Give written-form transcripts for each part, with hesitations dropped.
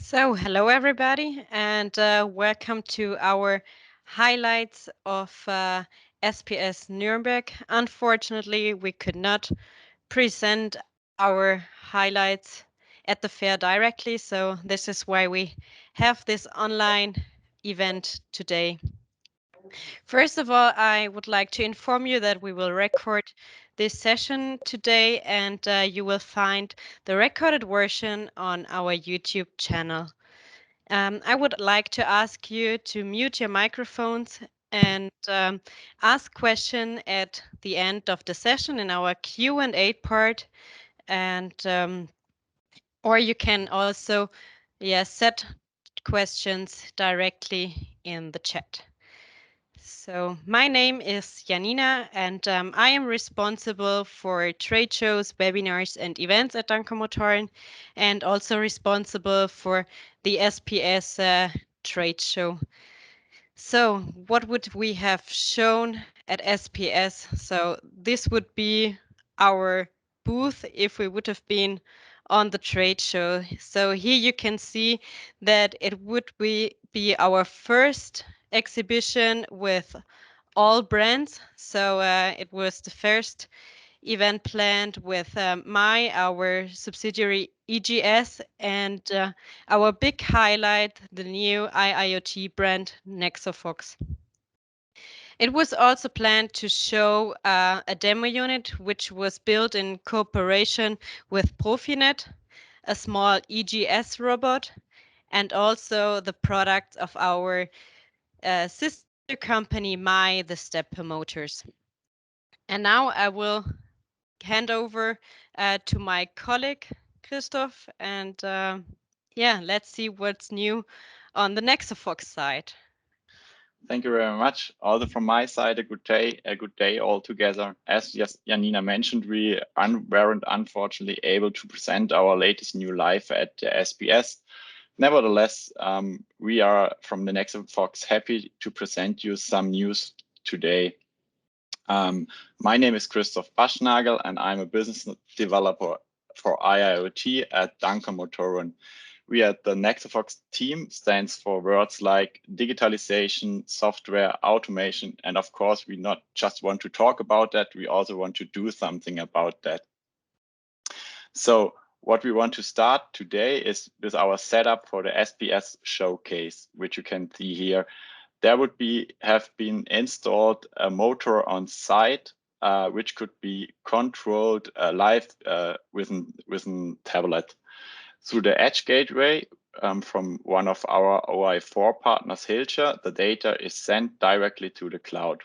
So, hello everybody, and welcome to our highlights of SPS Nuremberg. Unfortunately, we could not present our highlights at the fair directly, so this is why we have this online event today. First of all, I would like to inform you that we will record this session today, and you will find the recorded version on our YouTube channel. I would like to ask you to mute your microphones and ask question at the end of the session in our Q&A part, and or you can also set questions directly in the chat. So my name is Janina, and I am responsible for trade shows, webinars, and events at Dunkermotoren, and also responsible for the SPS trade show. So what would we have shown at SPS? So this would be our booth if we would have been on the trade show. So here you can see that it would be our first exhibition with all brands. So it was the first event planned with our subsidiary EGS, and our big highlight, the new IIoT brand nexofox. It was also planned to show a demo unit which was built in cooperation with Profinet, a small EGS robot, and also the products of our sister company, the Stepper Motors. And now I will hand over to my colleague, Christoph, and let's see what's new on the nexofox side. Thank you very much. Also from my side, a good day all together. As Janina mentioned, we weren't unfortunately able to present our latest new live at the SPS. Nevertheless, we are from the nexofox happy to present you some news today. My name is Christoph Baschnagel, and I'm a business developer for IIoT at Dunkermotoren. We at the nexofox team stands for words like digitalization, software, automation, and of course, we not just want to talk about that, we also want to do something about that. So what we want to start today is with our setup for the SPS showcase, which you can see here. There would have been installed a motor on site, which could be controlled live with a tablet. Through the Edge gateway from one of our OI4 partners, Hilscher, the data is sent directly to the cloud.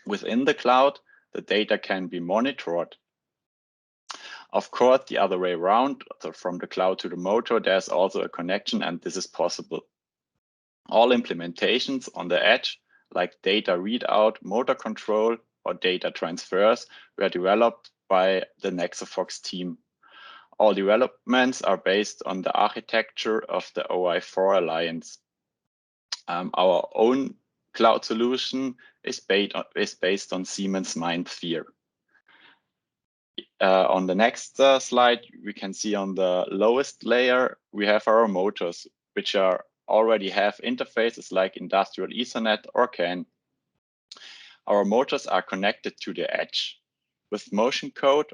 Within the cloud, the data can be monitored. Of course, the other way around, so from the cloud to the motor, there's also a connection, and this is possible. All implementations on the edge, like data readout, motor control, or data transfers, were developed by the nexofox team. All developments are based on the architecture of the OI4 Alliance. Our own cloud solution is based on Siemens MindSphere. On the next slide, we can see on the lowest layer, we have our motors, which already have interfaces like industrial Ethernet or CAN. Our motors are connected to the edge. With motion code,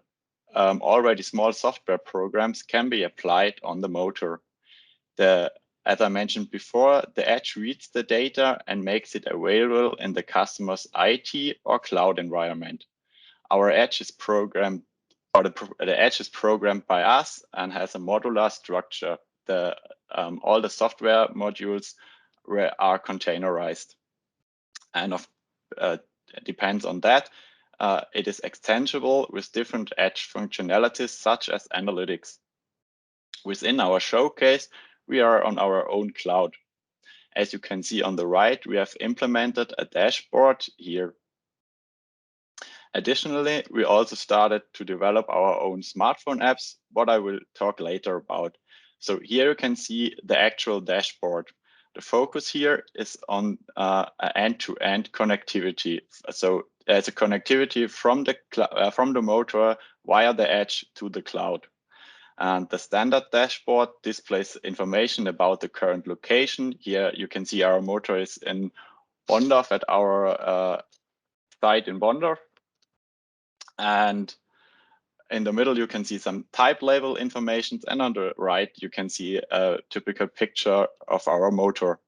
already small software programs can be applied on the motor. As I mentioned before, the edge reads the data and makes it available in the customer's IT or cloud environment. Our edge is programmed, or the edge is programmed by us and has a modular structure. All the software modules are containerized, and it depends on that. It is extensible with different edge functionalities such as analytics. Within our showcase, we are on our own cloud. As you can see on the right, we have implemented a dashboard here. Additionally, we also started to develop our own smartphone apps, what I will talk later about. So here you can see the actual dashboard. The focus here is on end-to-end connectivity. So there's a connectivity from the motor via the edge to the cloud. And the standard dashboard displays information about the current location. Here you can see our motor is in Bondorf at our site in Bondorf. And in the middle, you can see some type label information. And on the right, you can see a typical picture of our motor.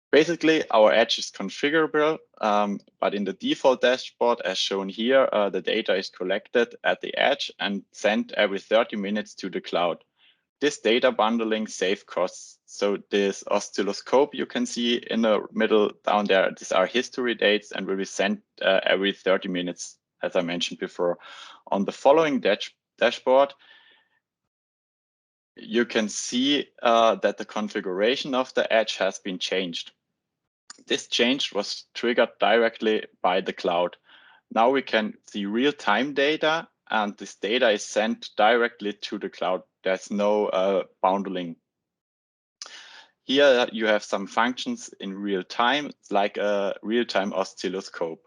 Basically, our edge is configurable, but in the default dashboard, as shown here, the data is collected at the edge and sent every 30 minutes to the cloud. This data bundling saves costs. So this oscilloscope you can see in the middle down there, these are history dates and will be sent every 30 minutes, as I mentioned before. On the following dashboard, you can see that the configuration of the edge has been changed. This change was triggered directly by the cloud. Now we can see real-time data, and this data is sent directly to the cloud. There's no bundling. Here you have some functions in real time, like a real-time oscilloscope.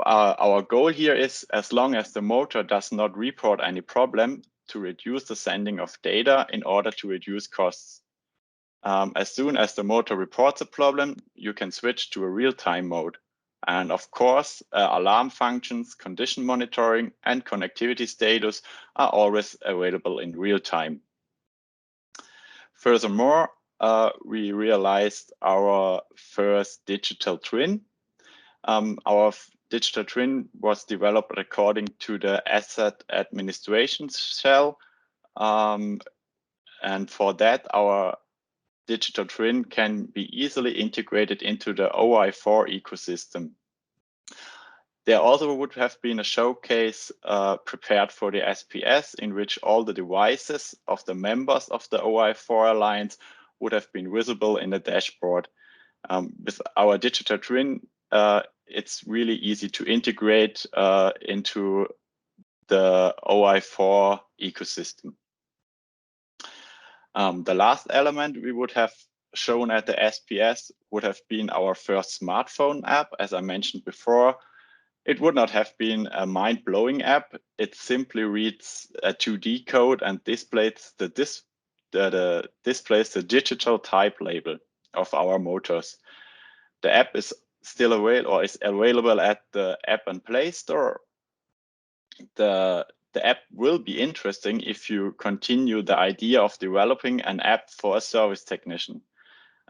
Our goal here is, as long as the motor does not report any problem, to reduce the sending of data in order to reduce costs. As soon as the motor reports a problem, you can switch to a real-time mode. And of course, alarm functions, condition monitoring, and connectivity status are always available in real time. Furthermore, we realized our first digital twin. Our digital twin was developed according to the asset administration shell. And for that, our digital twin can be easily integrated into the OI4 ecosystem. There also would have been a showcase prepared for the SPS in which all the devices of the members of the OI4 Alliance would have been visible in the dashboard. With our digital twin, it's really easy to integrate into the OI4 ecosystem. The last element we would have shown at the SPS would have been our first smartphone app. As I mentioned before, it would not have been a mind-blowing app. It simply reads a 2D code and displays the digital type label of our motors. The app is still available at the App and Play Store. The app will be interesting if you continue the idea of developing an app for a service technician.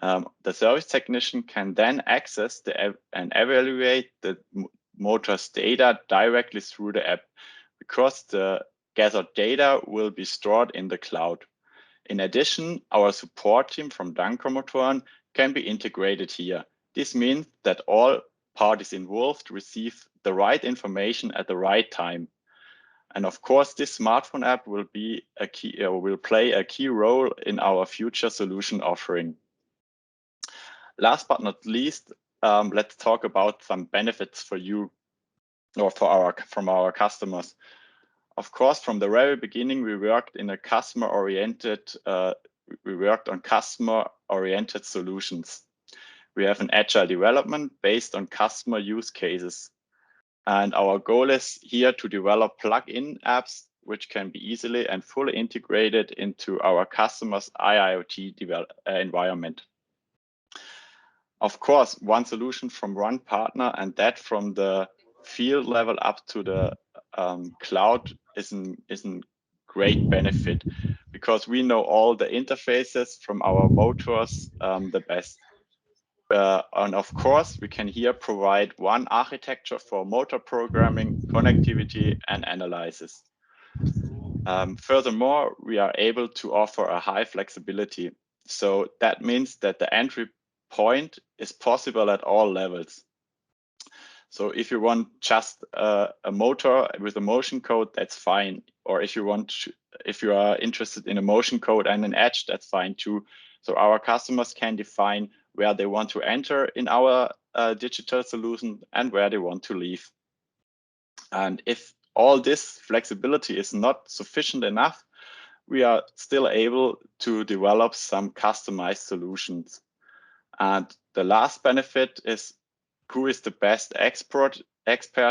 The service technician can then access and evaluate the motor's data directly through the app, because the gathered data will be stored in the cloud. In addition, our support team from Dunkermotoren can be integrated here. This means that all parties involved receive the right information at the right time. And of course, this smartphone app will play a key role in our future solution offering. Last but not least, let's talk about some benefits for you or from our customers. Of course, from the very beginning, we worked on customer-oriented solutions. We have an agile development based on customer use cases. And our goal is here to develop plug-in apps which can be easily and fully integrated into our customers' IoT environment. Of course, one solution from one partner, and that from the field level up to the cloud is a great benefit, because we know all the interfaces from our motors the best. And of course, we can here provide one architecture for motor programming, connectivity, and analysis. Furthermore, we are able to offer a high flexibility. So that means that the entry point is possible at all levels. So if you want just a motor with a motion code, that's fine. Or if you are interested in a motion code and an edge, that's fine too. So our customers can define where they want to enter in our digital solution and where they want to leave. And if all this flexibility is not sufficient enough, we are still able to develop some customized solutions. And the last benefit is who is the best expert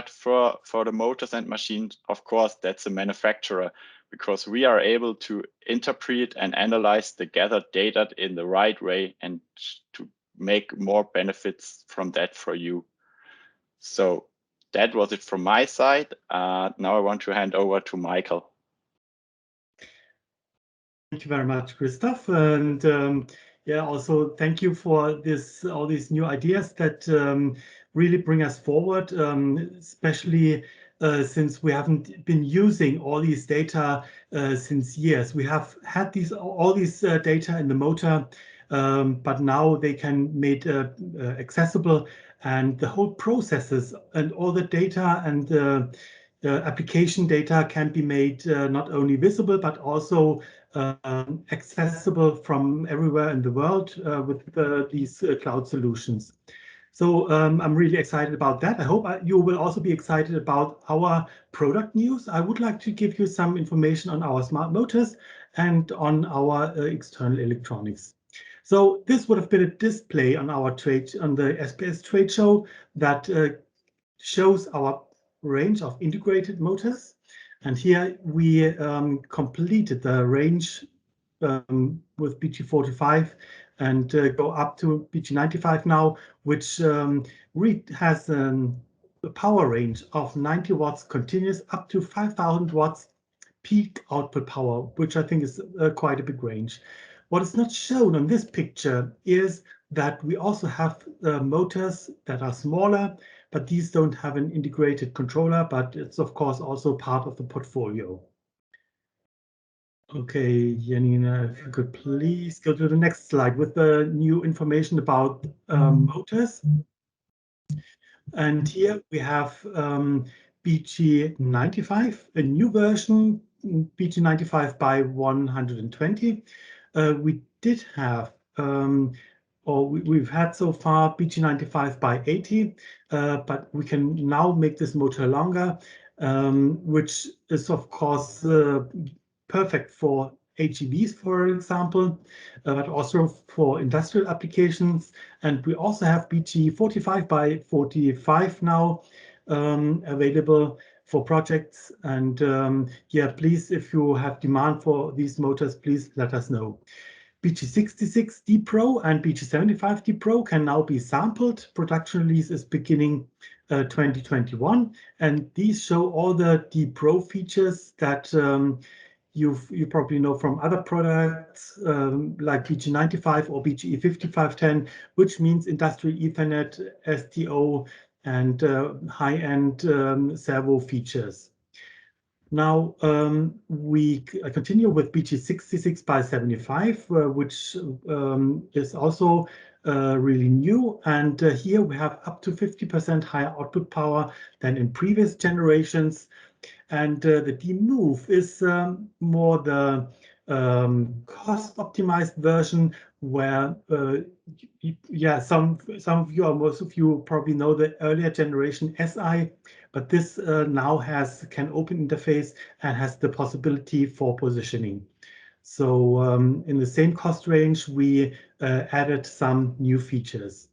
for the motors and machines? Of course, that's the manufacturer, because we are able to interpret and analyze the gathered data in the right way and to make more benefits from that for you. So that was it from my side. Now I want to hand over to Michael. Thank you very much, Christoph. And yeah, also thank you for all these new ideas that really bring us forward, especially since we haven't been using all these data since years. We have had all these data in the motor, but now they can made accessible, and the whole processes and all the data and the application data can be made not only visible but also accessible from everywhere in the world with these cloud solutions. So I'm really excited about that. I hope you will also be excited about our product news. I would like to give you some information on our smart motors and on our external electronics. So this would have been a display on our on the SPS trade show that shows our range of integrated motors. And here we completed the range with BG45 and go up to BG95 now, which has a power range of 90 watts continuous up to 5,000 watts peak output power, which I think is quite a big range. What is not shown on this picture is that we also have motors that are smaller, but these don't have an integrated controller, but it's of course also part of the portfolio. Okay, Janina, if you could please go to the next slide with the new information about motors. And here we have BG95, a new version, BG95 by 120. We did have, or we've had so far BG95 by 80, but we can now make this motor longer, which is of course perfect for AGVs, for example, but also for industrial applications. And we also have BG45 by 45 now available for projects. And yeah, please, if you have demand for these motors, please let us know. BG66 dPro and BG75 dPro can now be sampled. Production release is beginning 2021. And these show all the dPro features that you probably know from other products like BG95 or BGE5510, which means industrial Ethernet, STO, and high-end servo features. Now we continue with BG66 by 75, which is also really new. And here we have up to 50% higher output power than in previous generations. And the D-Move is more the cost optimized version where, yeah, some of you or most of you probably know the earlier generation SI, but this now can open interface and has the possibility for positioning. So in the same cost range, we added some new features.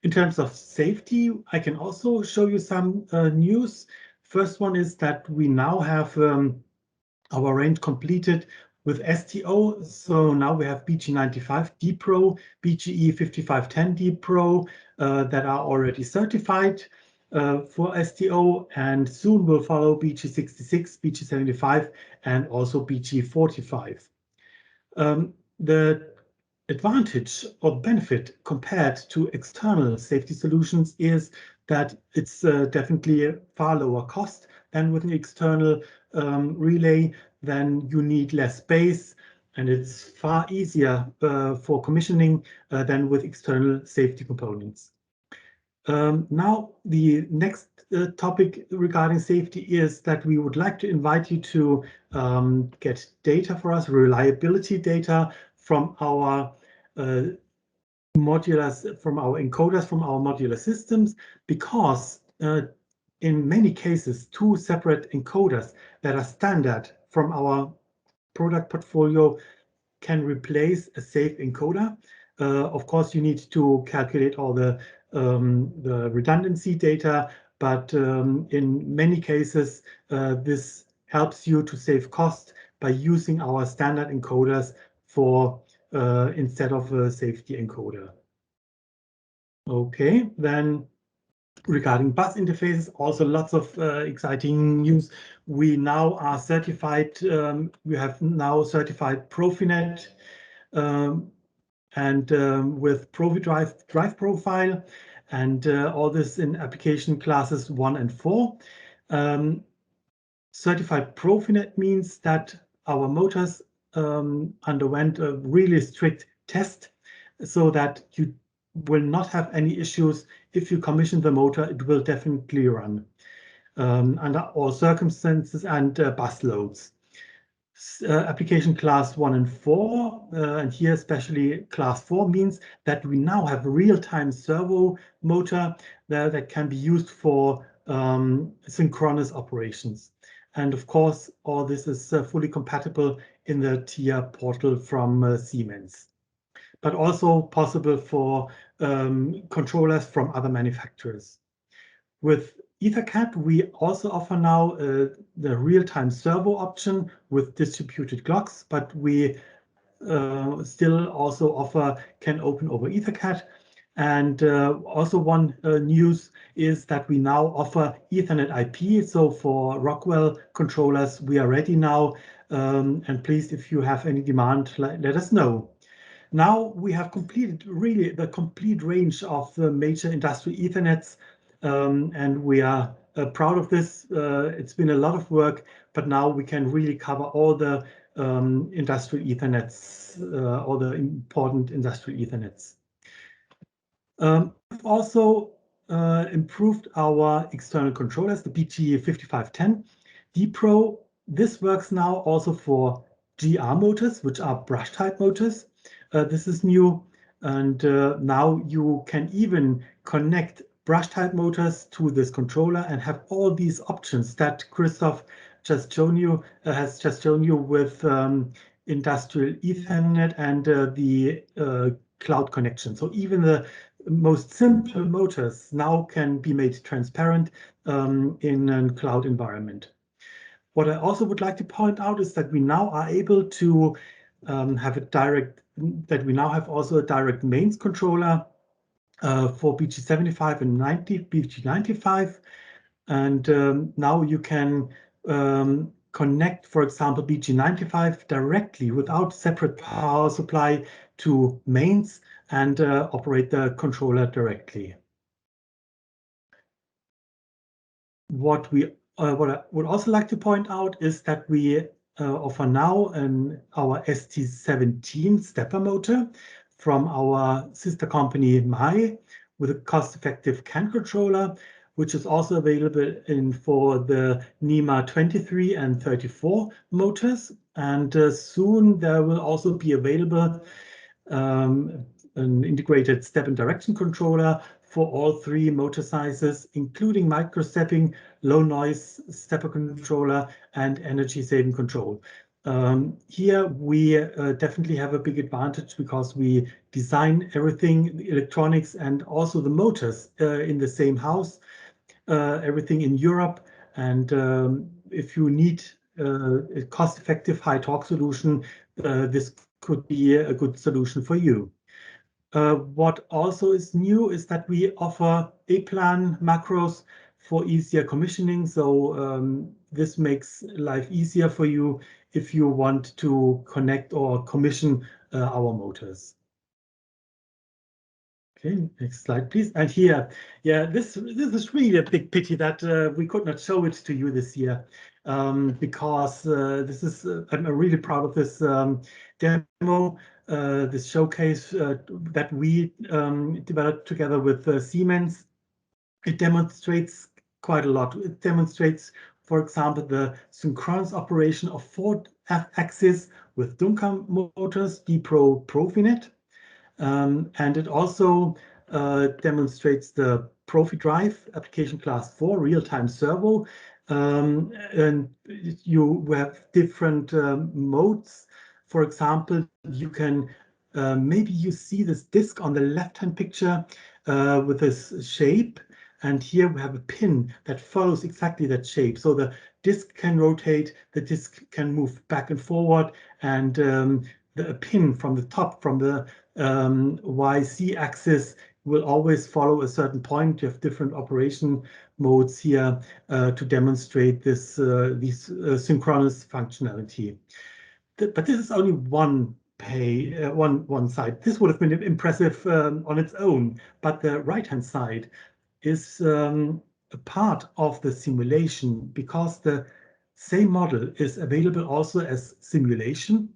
In terms of safety, I can also show you some news. First one is that we now have our range completed with STO. So now we have BG95 dPro, BGE5510 dPro that are already certified for STO, and soon will follow BG66, BG75, and also BG45. The advantage or benefit compared to external safety solutions is that it's definitely a far lower cost than with an external relay. Then you need less space, and it's far easier for commissioning than with external safety components. Now, the next topic regarding safety is that we would like to invite you to get data for us, reliability data from our modulars, from our encoders, from our modular systems, because in many cases, two separate encoders that are standard from our product portfolio can replace a safe encoder. Of course, you need to calculate all the redundancy data, but in many cases, this helps you to save cost by using our standard encoders for instead of a safety encoder. Okay, then regarding bus interfaces, also lots of exciting news. We now are certified, we have now certified Profinet and with ProfiDrive drive profile, and all this in application classes 1 and 4. Certified Profinet means that our motors underwent a really strict test so that you will not have any issues. If you commission the motor, it will definitely run under all circumstances and bus loads. Application class 1 and 4, and here especially class 4 means that we now have a real-time servo motor that can be used for synchronous operations. And of course, all this is fully compatible in the TIA portal from Siemens, but also possible for controllers from other manufacturers. With EtherCAT, we also offer now the real-time servo option with distributed clocks, but we still also offer can open over EtherCAT. And also one news is that we now offer Ethernet IP. So for Rockwell controllers, we are ready now. And please, if you have any demand, let us know. Now we have completed really the complete range of the major industrial Ethernets, and we are proud of this. It's been a lot of work, but now we can really cover all the industrial Ethernets, all the important industrial Ethernets. We've also improved our external controllers, the BT5510 dPro. This works now also for GR motors, which are brush type motors. This is new, and now you can even connect brush type motors to this controller and have all these options that Christoph just shown you has just shown you with industrial Ethernet and the cloud connection. So even the most simple motors now can be made transparent in a cloud environment. What I also would like to point out is that we now are able to have a direct, that we now have also a direct mains controller for BG75 and BG95. And now you can connect, for example, BG95 directly without separate power supply to mains and operate the controller directly. What I would also like to point out is that we offer now our ST17 stepper motor from our sister company Mai with a cost-effective CAN controller, which is also available for the NEMA 23 and 34 motors. And soon there will also be available an integrated step and direction controller for all 3 motor sizes, including micro-stepping, low noise stepper controller, and energy saving control. Here we definitely have a big advantage because we design everything, the electronics and also the motors in the same house, everything in Europe. And if you need a cost-effective high torque solution, this could be a good solution for you. What also is new is that we offer A-plan macros for easier commissioning. So this makes life easier for you if you want to connect or commission our motors. Okay, next slide, please. And here, yeah, this is really a big pity that we could not show it to you this year, because this is I'm really proud of this demo, this showcase that we developed together with Siemens. It demonstrates quite a lot. It demonstrates, for example, the synchronous operation of 4 axes with Dunkermotors dPro Profinet. And it also demonstrates the ProfiDrive application class 4 real-time servo. And you have different modes. For example, you can maybe you see this disc on the left-hand picture with this shape. And here we have a pin that follows exactly that shape. So the disc can rotate, the disc can move back and forward, and the pin from the top, from the YZ axis, will always follow a certain point. You have different operation modes here to demonstrate this synchronous functionality. But this is only one one side. This would have been impressive on its own, but the right-hand side is a part of the simulation because the same model is available also as simulation.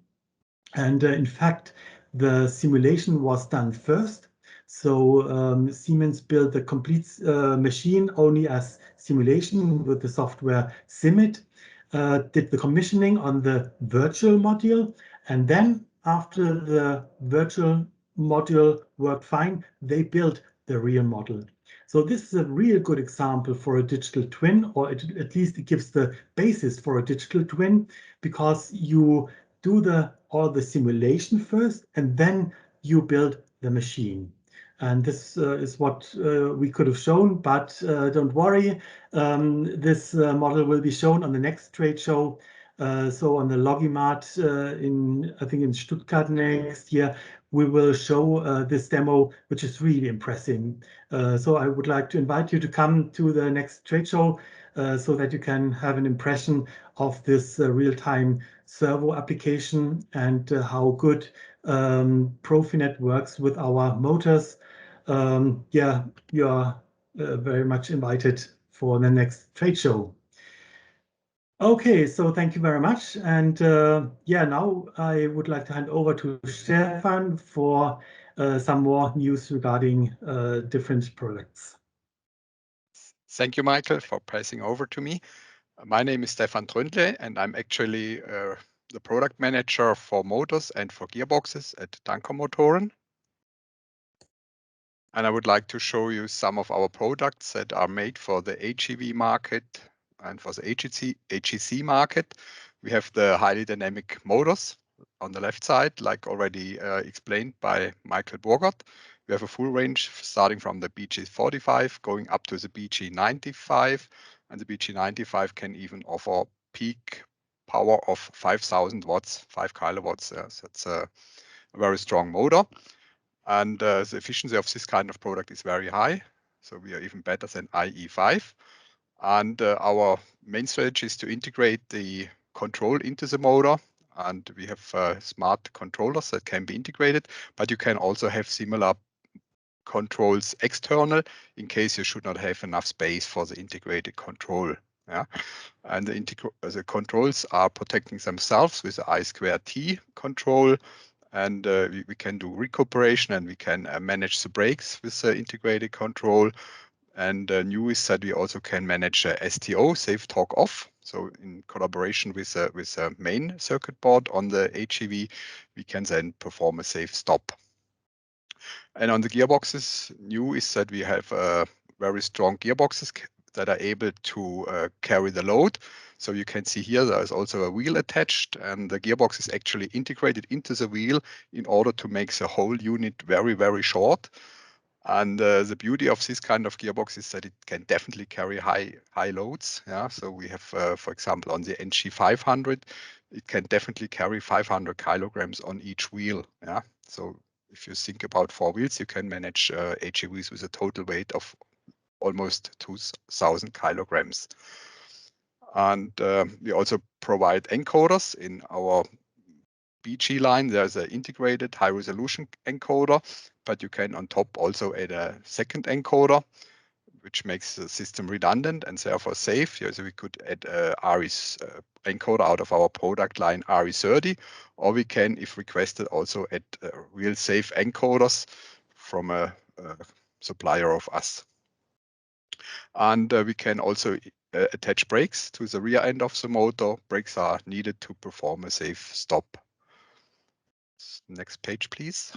And in fact, the simulation was done first. So Siemens built the complete machine only as simulation with the software SIMIT, did the commissioning on the virtual module, and then after the virtual module worked fine, they built the real model. So this is a real good example for a digital twin, or at least it gives the basis for a digital twin, because you do all the simulation first, and then you build the machine. And this is what we could have shown, but don't worry, this model will be shown on the next trade show. So on the Logimat I think in Stuttgart next year, we will show this demo, which is really impressive. So I would like to invite you to come to the next trade show so that you can have an impression of this real-time servo application and how good Profinet works with our motors. Yeah, you are very much invited for the next trade show. Okay, so thank you very much. And yeah, now I would like to hand over to Stefan for some more news regarding different products. Thank you, Michael, for passing over to me. My name is Stefan Tröndle, and I'm actually the product manager for motors and for gearboxes at Dunkermotoren. And I would like to show you some of our products that are made for the AGV market and for the AGC market. We have the highly dynamic motors on the left side, like already explained by Michael Burgert. We have a full range starting from the BG45 going up to the BG95, and the BG95 can even offer peak power of 5,000 watts, 5 kilowatts. So it's a very strong motor. And the efficiency of this kind of product is very high. So we are even better than IE5. And our main strategy is to integrate the control into the motor. And we have smart controllers that can be integrated, but you can also have similar controls external in case you should not have enough space for the integrated control. Yeah, and the controls are protecting themselves with the I2T control, and we can do recuperation, and we can manage the brakes with the integrated control. And new is that we also can manage STO, safe torque off. So in collaboration with a main circuit board on the AGV, we can then perform a safe stop. And on the gearboxes, new is that we have very strong gearboxes that are able to carry the load. So you can see here there is also a wheel attached, and the gearbox is actually integrated into the wheel in order to make the whole unit very, very short. And the beauty of this kind of gearbox is that it can definitely carry high loads. Yeah, so we have, for example, on the NG500, it can definitely carry 500 kilograms on each wheel. Yeah, so if you think about 4 wheels, you can manage AGVs with a total weight of almost 2,000 kilograms. And we also provide encoders in our BG line. There's an integrated high resolution encoder, but you can on top also add a second encoder, which makes the system redundant and therefore safe. Yeah, so we could add a RE encoder out of our product line RE30, or we can, if requested, also add real safe encoders from a supplier of us. And we can also attach brakes to the rear end of the motor. Brakes are needed to perform a safe stop. Next page, please.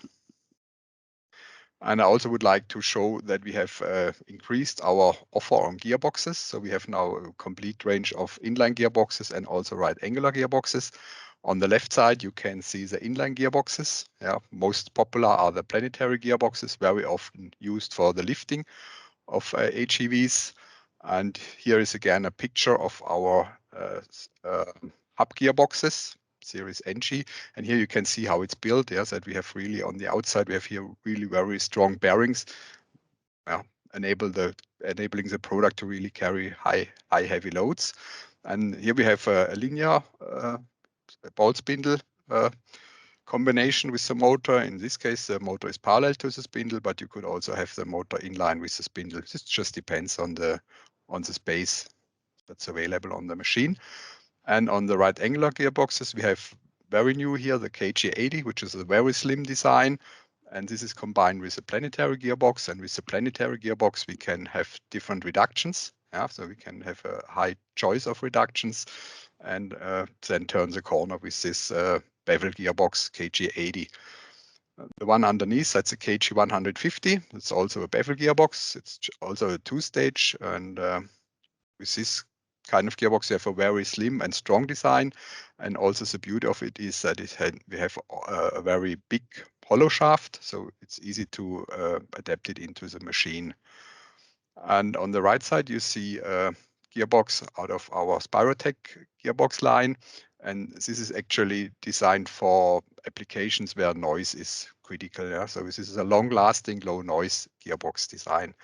And I also would like to show that we have increased our offer on gearboxes. So we have now a complete range of inline gearboxes and also right angular gearboxes. On the left side, you can see the inline gearboxes. Yeah, most popular are the planetary gearboxes, very often used for the lifting of AGVs. And here is again a picture of our hub gearboxes, series NG. And here you can see how it's built. Yes, that we have really on the outside, we have here really very strong bearings, enabling the product to really carry high heavy loads. And here we have a linear ball spindle combination with the motor. In this case, the motor is parallel to the spindle, but you could also have the motor in line with the spindle. This just depends on the space that's available on the machine. And on the right angular gearboxes, we have very new here, the KG80, which is a very slim design. And this is combined with a planetary gearbox. And with the planetary gearbox, we can have different reductions. Yeah, so we can have a high choice of reductions and then turn the corner with this bevel gearbox KG80. The one underneath, that's a KG150. It's also a bevel gearbox. It's also a two-stage. And with this kind of gearbox, you have a very slim and strong design. And also the beauty of it is that we have a very big hollow shaft, so it's easy to adapt it into the machine. And on the right side, you see a gearbox out of our Spirotech gearbox line. And this is actually designed for applications where noise is critical. Yeah? So this is a long-lasting, low-noise gearbox design.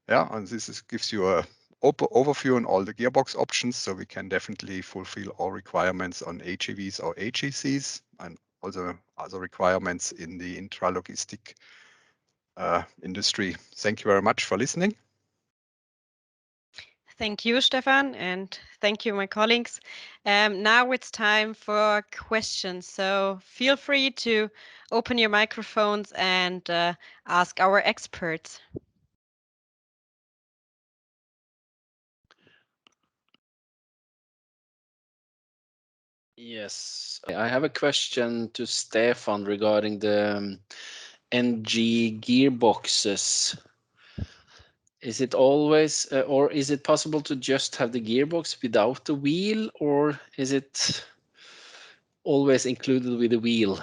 Yeah, and this gives you a overview on all the gearbox options, so we can definitely fulfill all requirements on AGVs or AGCs, and also other requirements in the intralogistic industry. Thank you very much for listening. Thank you, Stefan, and thank you, my colleagues. Now it's time for questions. So feel free to open your microphones and ask our experts. Yes, I have a question to Stefan regarding the NG gearboxes. Is it always, or is it possible to just have the gearbox without the wheel, or is it always included with the wheel?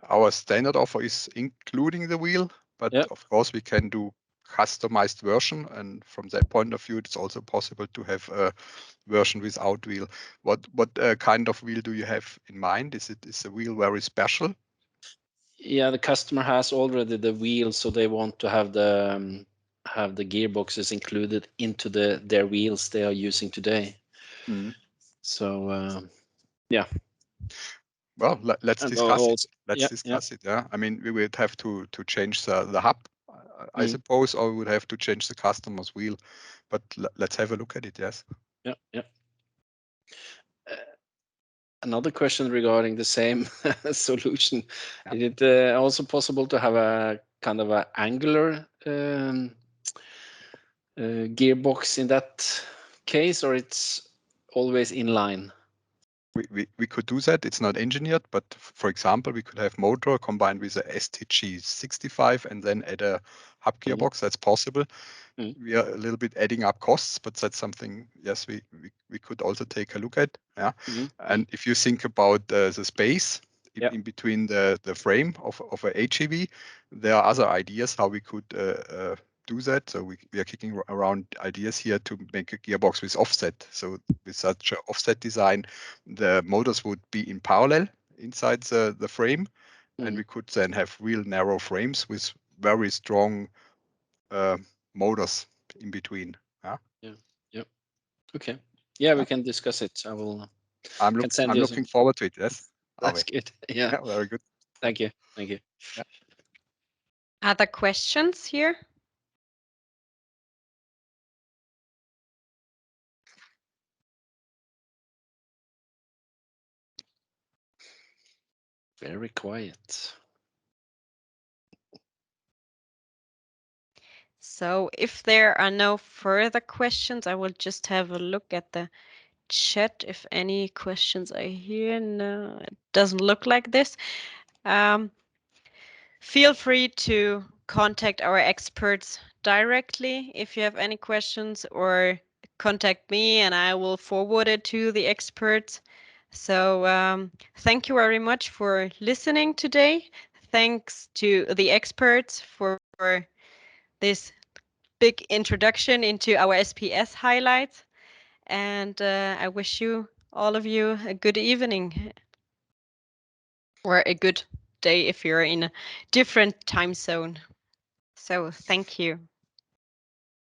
Our standard offer is including the wheel, but of course we can do customized version, and from that point of view, it's also possible to have a version without wheel. What kind of wheel do you have in mind? Is the wheel very special? Yeah, the customer has already the wheel, so they want to have the gearboxes included into their wheels they are using today. Mm. So yeah. Well, let's And discuss also, it. Let's discuss it. Yeah, I mean, we would have to change the hub, I suppose, or we would have to change the customer's wheel. But let's have a look at it. Yes. Yeah. Another question regarding the same solution. Is it also possible to have a kind of an angular gearbox in that case, or it's always inline? We could do that. It's not engineered, but for example, we could have motor combined with a STG65 and then add a hub gearbox. That's possible. We are a little bit adding up costs, but that's something, yes, we could also take a look at. Yeah. And if you think about the space in between the frame of a HEV, there are other ideas how we could do that. So we are kicking around ideas here to make a gearbox with offset. So with such an offset design, the motors would be in parallel inside the frame, and we could then have real narrow frames with very strong motors in between. Yeah. Okay. Yeah, we can discuss it. I'm looking forward to it. Yes. That's good. Yeah. Very good. Thank you. Yeah. Other questions here? Very quiet. So if there are no further questions, I will just have a look at the chat if any questions are here. No, it doesn't look like this. Feel free to contact our experts directly if you have any questions, or contact me and I will forward it to the experts. So thank you very much for listening today. Thanks to the experts for this big introduction into our SPS highlights. And I wish all of you a good evening or a good day if you're in a different time zone. So thank you.